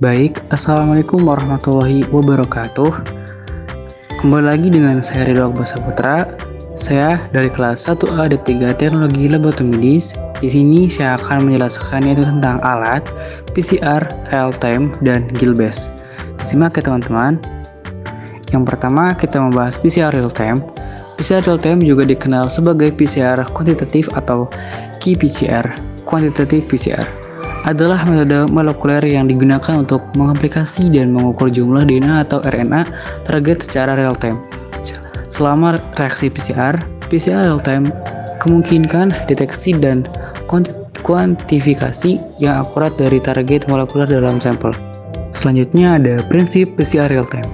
Baik, Assalamualaikum warahmatullahi wabarakatuh. Kembali lagi dengan saya Ridho Akbar Saputra. Saya dari kelas 1A D3 Teknologi Laboratorium Medis. Di sini saya akan menjelaskan yaitu tentang alat PCR, real time, dan GILBES. Simak ya teman-teman. Yang pertama kita membahas PCR real time. PCR real time juga dikenal sebagai PCR kuantitatif atau qPCR, quantitative PCR. Adalah metode molekuler yang digunakan untuk mengaplikasi dan mengukur jumlah DNA atau RNA target secara real time. Selama reaksi PCR real time kemungkinan deteksi dan kuantifikasi yang akurat dari target molekuler dalam sampel. Selanjutnya ada prinsip PCR real time.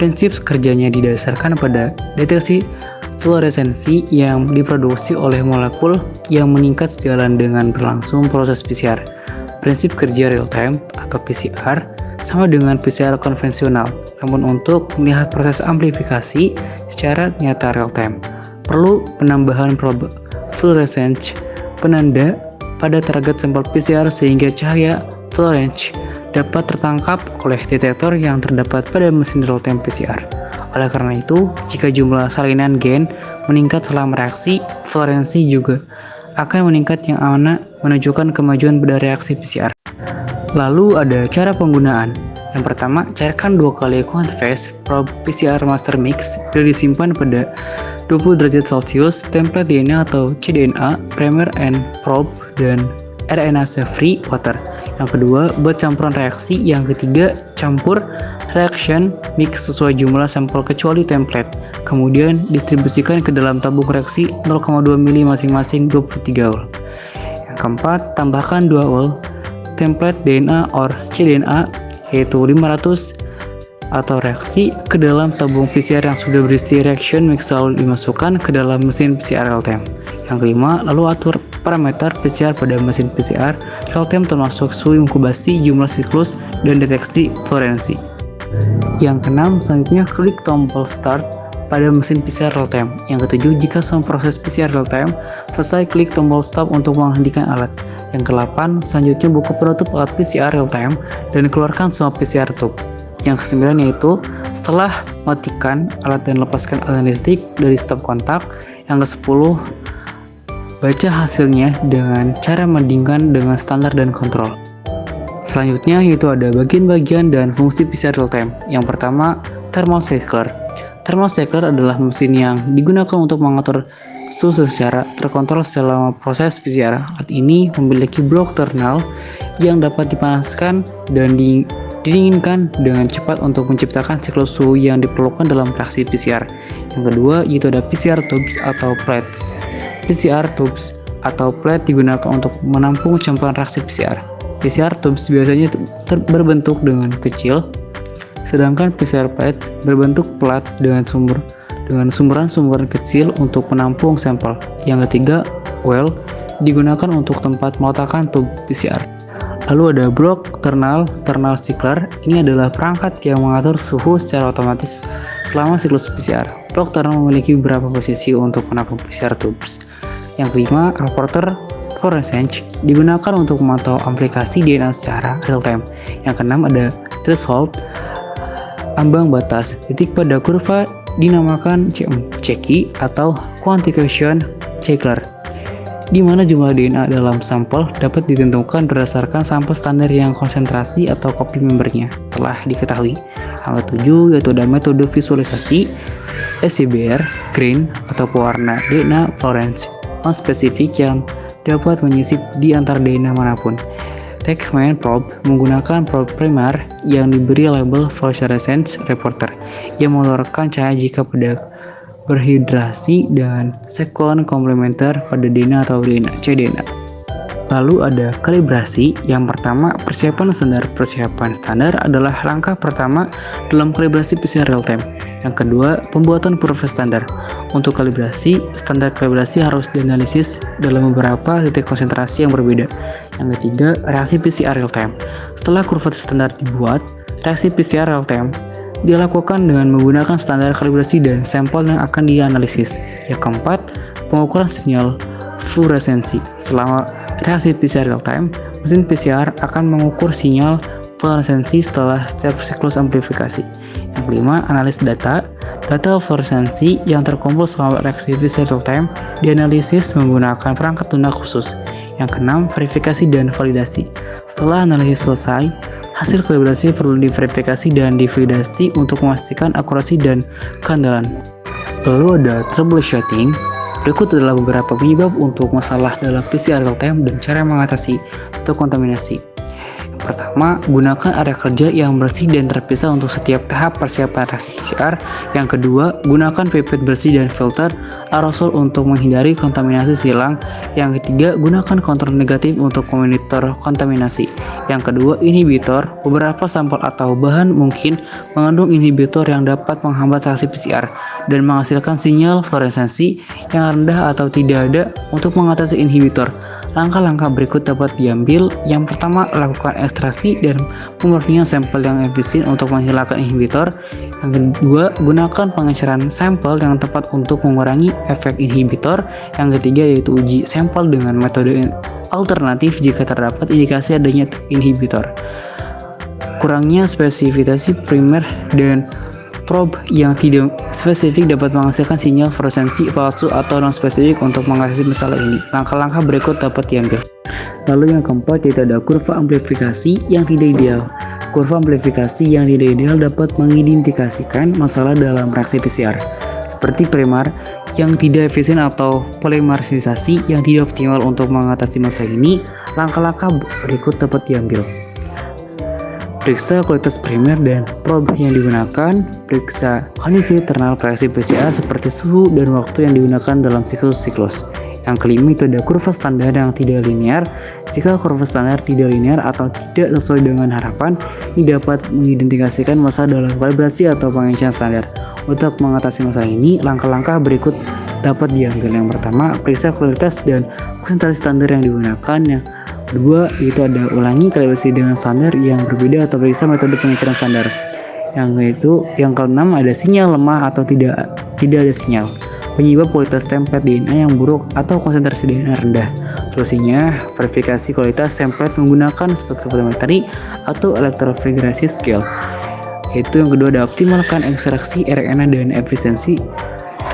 Prinsip kerjanya didasarkan pada deteksi fluoresensi yang diproduksi oleh molekul yang meningkat sejalan dengan berlangsung proses PCR. Prinsip kerja real time atau PCR sama dengan PCR konvensional, namun untuk melihat proses amplifikasi secara nyata real time, perlu penambahan probe fluorescence penanda pada target sampel PCR sehingga cahaya fluorescence dapat tertangkap oleh detektor yang terdapat pada mesin real time PCR. Oleh karena itu, jika jumlah salinan gen meningkat selama reaksi, fluoresensi juga akan meningkat yang mana menunjukkan kemajuan pada reaksi PCR. Lalu ada cara penggunaan. Yang pertama, cairkan 2 kali quantiphase probe PCR master mix dan disimpan pada 20 derajat Celcius template DNA atau cDNA, primer and probe, dan RNA-free water. Yang kedua, buat campuran reaksi. Yang ketiga, campur reaction mix sesuai jumlah sampel kecuali template. Kemudian distribusikan ke dalam tabung reaksi 0,2 mili masing-masing 23 ool. Yang keempat, tambahkan 2 ool template DNA or cDNA yaitu 500 atau reaksi ke dalam tabung PCR yang sudah berisi reaction mix lalu dimasukkan ke dalam mesin PCR real time. Yang kelima, lalu atur parameter PCR pada mesin PCR real time termasuk suhu inkubasi, jumlah siklus, dan deteksi fluoresensi. Yang keenam, selanjutnya klik tombol start pada mesin PCR real time. Yang ketujuh, jika semua proses PCR real time selesai, klik tombol stop untuk menghentikan alat. Yang ke-8, selanjutnya buka penutup alat PCR real time dan keluarkan semua PCR tube. Yang ke-9 yaitu setelah matikan alat dan lepaskan alat listrik dari stop kontak. Yang ke-10, baca hasilnya dengan cara membandingkan dengan standar dan kontrol. Selanjutnya yaitu ada bagian-bagian dan fungsi PCR real time. Yang pertama, thermal cycler. Thermal cycler adalah mesin yang digunakan untuk mengatur suhu secara terkontrol selama proses PCR. Alat ini memiliki blok thermal yang dapat dipanaskan dan didinginkan dengan cepat untuk menciptakan siklus suhu yang diperlukan dalam reaksi PCR. Yang kedua, yaitu ada PCR tubes atau plates. PCR tubes atau plate digunakan untuk menampung campuran reaksi PCR. PCR tubes biasanya berbentuk dengan kecil, sedangkan PCR plate berbentuk plat dengan sumberan-sumberan kecil untuk menampung sampel. Yang ketiga, well digunakan untuk tempat meletakkan tub PCR. Lalu ada blok thermal cycler. Ini adalah perangkat yang mengatur suhu secara otomatis selama siklus PCR. Blok thermal memiliki beberapa posisi untuk menampung PCR tubes. Yang kelima, reporter fluorescence digunakan untuk memantau aplikasi DNA secara real time. Yang keenam ada threshold, ambang batas. Titik pada kurva dinamakan CMCQ atau quantification cycler, di mana jumlah DNA dalam sampel dapat ditentukan berdasarkan sampel standar yang konsentrasi atau copy membernya telah diketahui. Yang ketujuh yaitu ada metode visualisasi SCBR, green atau pewarna DNA fluorescence non-spesifik yang dapat menyisip di antara DNA manapun. Techman probe menggunakan probe primer yang diberi label fluorescence reporter yang mengeluarkan cahaya jika pada berhidrasi dan sekuen komplementer pada DNA atau cDNA. Lalu ada kalibrasi. Yang pertama, persiapan standar. Persiapan standar adalah langkah pertama dalam kalibrasi PCR real time. Yang kedua, pembuatan kurva standar. Untuk kalibrasi, standar kalibrasi harus dianalisis dalam beberapa titik konsentrasi yang berbeda. Yang ketiga, reaksi PCR real time. Setelah kurva standar dibuat, reaksi PCR real time dilakukan dengan menggunakan standar kalibrasi dan sampel yang akan dianalisis. Yang keempat, pengukuran sinyal fluoresensi. Selama reaksi PCR real time, mesin PCR akan mengukur sinyal fluoresensi setelah step siklus amplifikasi. Yang kelima, analisis data. Data fluoresensi yang terkumpul selama reaksi PCR real time dianalisis menggunakan perangkat lunak khusus. Yang keenam, verifikasi dan validasi. Setelah analisis selesai, hasil kalibrasi perlu diverifikasi dan divalidasi untuk memastikan akurasi dan keandalan. Lalu ada troubleshooting. Berikut adalah beberapa penyebab untuk masalah dalam PCR real time dan cara mengatasi atau kontaminasi. Yang pertama, gunakan area kerja yang bersih dan terpisah untuk setiap tahap persiapan reaksi PCR. Yang kedua, gunakan pipet bersih dan filter aerosol untuk menghindari kontaminasi silang. Yang ketiga, gunakan kontrol negatif untuk memonitor kontaminasi. Yang kedua, inhibitor. Beberapa sampel atau bahan mungkin mengandung inhibitor yang dapat menghambat reaksi PCR dan menghasilkan sinyal fluoresensi yang rendah atau tidak ada. Untuk mengatasi inhibitor, langkah-langkah berikut dapat diambil. Yang pertama, lakukan ekstraksi dan pemurnian sampel yang efisien untuk menghilangkan inhibitor. Yang kedua, gunakan pengecaran sampel yang tepat untuk mengurangi efek inhibitor. Yang ketiga, yaitu uji sampel dengan metode alternatif jika terdapat indikasi adanya inhibitor. Kurangnya spesifikasi primer dan probe yang tidak spesifik dapat menghasilkan sinyal fluoresensi palsu atau non-spesifik. Untuk mengatasi masalah ini, langkah-langkah berikut dapat diambil. Lalu yang keempat, yaitu ada kurva amplifikasi yang tidak ideal. Kurva amplifikasi yang tidak ideal dapat mengidentifikasikan masalah dalam reaksi PCR, seperti primer yang tidak efisien atau polimerisasi yang tidak optimal. Untuk mengatasi masalah ini, langkah-langkah berikut dapat diambil. Periksa kualitas primer dan probe yang digunakan. Periksa kondisi internal reaksi PCR seperti suhu dan waktu yang digunakan dalam siklus-siklus. Yang kelima, itu ada kurva standar yang tidak linear. Jika kurva standar tidak linear atau tidak sesuai dengan harapan, ini dapat mengidentifikasikan masalah dalam kalibrasi atau pengecasan standar. Untuk mengatasi masalah ini, langkah-langkah berikut dapat diambil. Yang pertama, periksa kualitas dan konsentrasi standar yang digunakan. Yang kedua, itu ada ulangi kalibrasi dengan standar yang berbeda atau periksa metode pengecasan standar. Yang keenam, ada sinyal lemah atau tidak ada sinyal. Penyebab kualitas template DNA yang buruk atau konsentrasi DNA rendah. Solusinya, verifikasi kualitas template menggunakan spektrofotometri atau electrophoresis scale. Yang kedua, ada optimalkan ekstraksi RNA dan efisiensi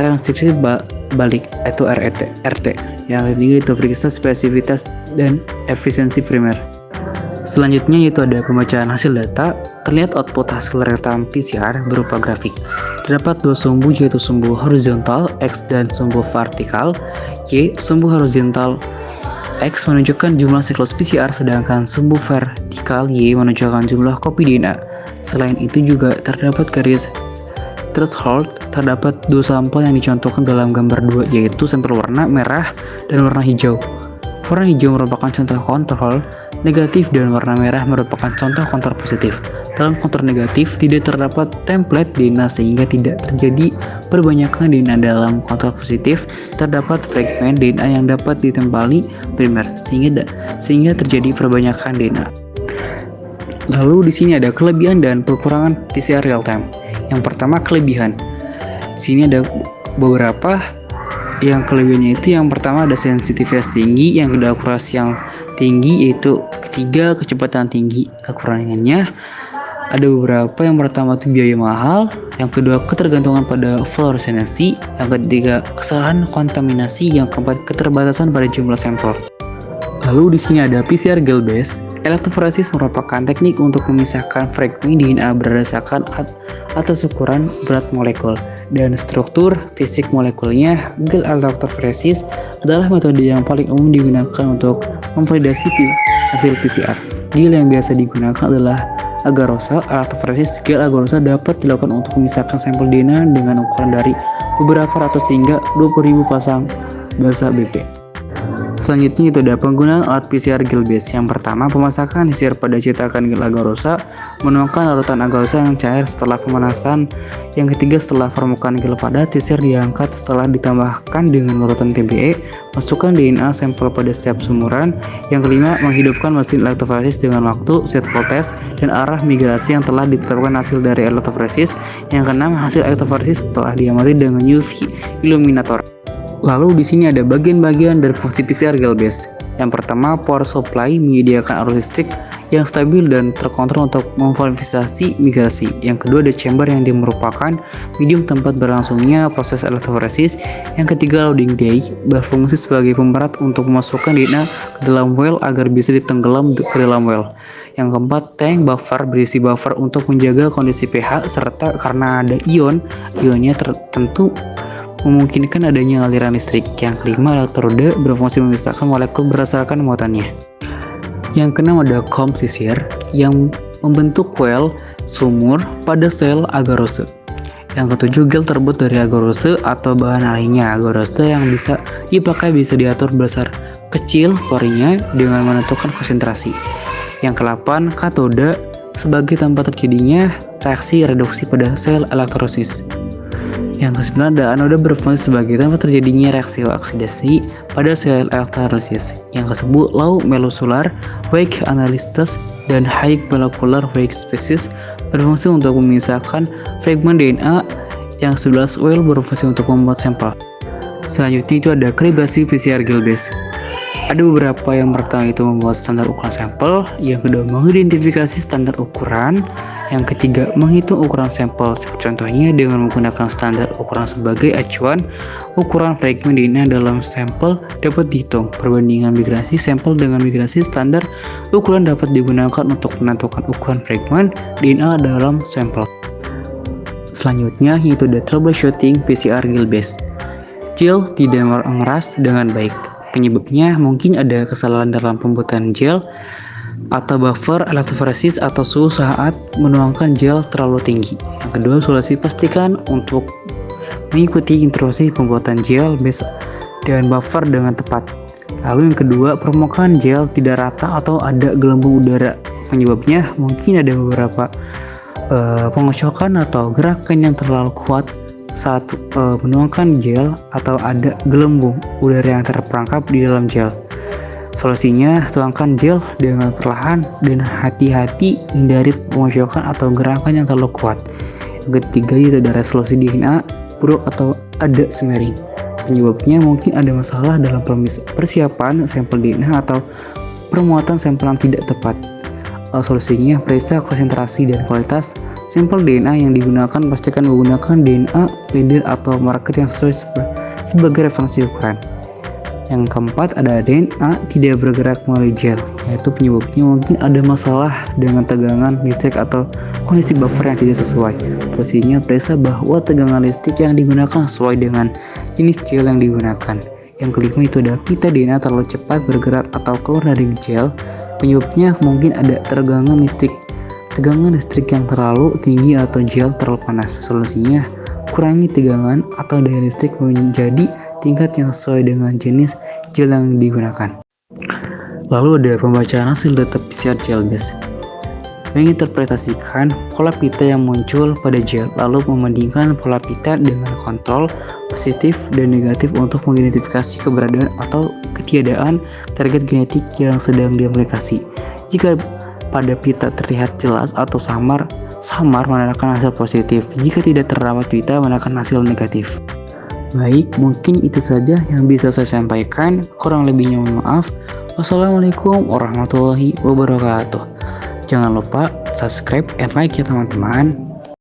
transkripsi balik atau RT. Yang ketiga, itu periksa spesifitas dan efisiensi primer. Selanjutnya, yaitu ada pembacaan hasil data. Terlihat output hasil real-time PCR berupa grafik. Terdapat dua sumbu, yaitu sumbu horizontal X dan sumbu vertikal Y. Sumbu horizontal X menunjukkan jumlah siklus PCR, sedangkan sumbu vertikal Y menunjukkan jumlah kopi DNA. Selain itu juga terdapat garis threshold. Terdapat dua sampel yang dicontohkan dalam gambar 2, yaitu sampel warna merah dan warna hijau. Warna hijau merupakan contoh kontrol negatif dan warna merah merupakan contoh kontrol positif. Dalam kontrol negatif tidak terdapat template DNA sehingga tidak terjadi perbanyakan DNA. Dalam kontrol positif terdapat fragmen DNA yang dapat ditempeli primer sehingga terjadi perbanyakan DNA. Lalu di sini ada kelebihan dan kekurangan PCR real time. Yang pertama, kelebihan. Di sini ada beberapa. Yang kelebihannya itu, yang pertama ada sensitivitas tinggi, yang kedua akurasi yang tinggi, yaitu ketiga kecepatan tinggi. Kekurangannya ada beberapa. Yang pertama itu biaya mahal, yang kedua ketergantungan pada fluoresensi, yang ketiga kesalahan kontaminasi, yang keempat keterbatasan pada jumlah sampel. Lalu di sini ada PCR gel base. Electrophoresis merupakan teknik untuk memisahkan fragmen DNA berdasarkan atas ukuran berat molekul dan struktur fisik molekulnya. Gel electrophoresis adalah metode yang paling umum digunakan untuk memvalidasi hasil PCR. Gel yang biasa digunakan adalah agarosa. Electrophoresis gel agarosa dapat dilakukan untuk memisahkan sampel DNA dengan ukuran dari beberapa ratus hingga 20.000 pasang basa BP. Selanjutnya itu ada penggunaan alat PCR gel base. Yang pertama, pemasakan PCR pada cetakan gel agarosa. Menuangkan larutan agarosa yang cair setelah pemanasan. Yang ketiga, setelah permukaan gel padat, PCR diangkat setelah ditambahkan dengan larutan TBE. Masukkan DNA sampel pada setiap sumuran. Yang kelima, menghidupkan mesin electrophoresis dengan waktu, set voltage, dan arah migrasi yang telah ditetapkan hasil dari electrophoresis. Yang keenam, hasil electrophoresis setelah diamati dengan UV illuminator. Lalu di sini ada bagian-bagian dari fungsi PCR gel base. Yang pertama, power supply menyediakan arus listrik yang stabil dan terkontrol untuk memvalidasi migrasi. Yang kedua ada chamber yang merupakan medium tempat berlangsungnya proses elektroforesis. Yang ketiga loading day berfungsi sebagai pemberat untuk memasukkan DNA ke dalam well agar bisa ditenggelam ke dalam well. Yang keempat, tank buffer berisi buffer untuk menjaga kondisi pH serta karena ada ionnya tertentu memungkinkan adanya aliran listrik. Yang kelima, elektroda berfungsi memisahkan molekul berdasarkan muatannya. Yang keenam ada komsisir yang membentuk well sumur pada sel agarose. Yang ketujuh, gel terbuat dari agarose atau bahan lainnya. Agarose yang bisa dipakai bisa diatur besar kecil porinya dengan menentukan konsentrasi. Yang ke-8, katoda sebagai tempat terjadinya reaksi reduksi pada sel elektrolisis. Yang ke-9 ada anoda berfungsi sebagai tempat terjadinya reaksi oksidasi pada sel elektrolisis. Yang ke-10 low molecular weight analysis dan high molecular weight species berfungsi untuk memisahkan fragmen DNA. Yang 11 well berfungsi untuk membuat sampel. Selanjutnya itu ada kalibrasi PCR gel-based. Ada beberapa. Yang pertama itu membuat standar ukuran sampel, yang kedua mengidentifikasi standar ukuran, yang ketiga menghitung ukuran sampel. Contohnya dengan menggunakan standar ukuran sebagai acuan, ukuran fragmen DNA dalam sampel dapat dihitung. Perbandingan migrasi sampel dengan migrasi standar ukuran dapat digunakan untuk menentukan ukuran fragmen DNA dalam sampel. Selanjutnya yaitu troubleshooting PCR gel-based. Gel tidak mengeras dengan baik. Penyebabnya mungkin ada kesalahan dalam pembuatan gel atau buffer elektroforesis atau suhu saat menuangkan gel terlalu tinggi. Yang kedua, solusi pastikan untuk mengikuti instruksi pembuatan gel base dan buffer dengan tepat. Lalu yang kedua, permukaan gel tidak rata atau ada gelembung udara. Penyebabnya mungkin ada beberapa pengocokan atau gerakan yang terlalu kuat saat menuangkan gel atau ada gelembung udara yang terperangkap di dalam gel. Solusinya, tuangkan gel dengan perlahan dan hati-hati hindari pengocokan atau gerakan yang terlalu kuat. Yang ketiga itu ada resolusi DNA buruk atau ada smearing. Penyebabnya mungkin ada masalah dalam persiapan sampel DNA atau permuatan sampel yang tidak tepat. Solusinya, periksa konsentrasi dan kualitas sampel DNA yang digunakan. Pastikan menggunakan DNA leader atau marker yang sesuai sebagai referensi ukuran. Yang keempat ada DNA tidak bergerak melalui gel, yaitu penyebabnya mungkin ada masalah dengan tegangan listrik atau kondisi buffer yang tidak sesuai. Solusinya, periksa bahwa tegangan listrik yang digunakan sesuai dengan jenis gel yang digunakan. Yang kelima itu ada pita DNA terlalu cepat bergerak atau keluar dari gel. Penyebabnya mungkin ada tegangan listrik yang terlalu tinggi atau gel terlalu panas. Solusinya, kurangi tegangan atau daya listrik menjadi tingkat yang sesuai dengan jenis gel yang digunakan. Lalu ada pembacaan hasil data PCR gel-based. Menginterpretasikan pola pita yang muncul pada gel, lalu membandingkan pola pita dengan kontrol positif dan negatif untuk mengidentifikasi keberadaan atau ketiadaan target genetik yang sedang diaplikasi. Jika pada pita terlihat jelas atau samar menandakan hasil positif. Jika tidak terdapat pita, menandakan hasil negatif. Baik, mungkin itu saja yang bisa saya sampaikan. Kurang lebihnya mohon maaf. Wassalamualaikum warahmatullahi wabarakatuh. Jangan lupa subscribe and like ya teman-teman.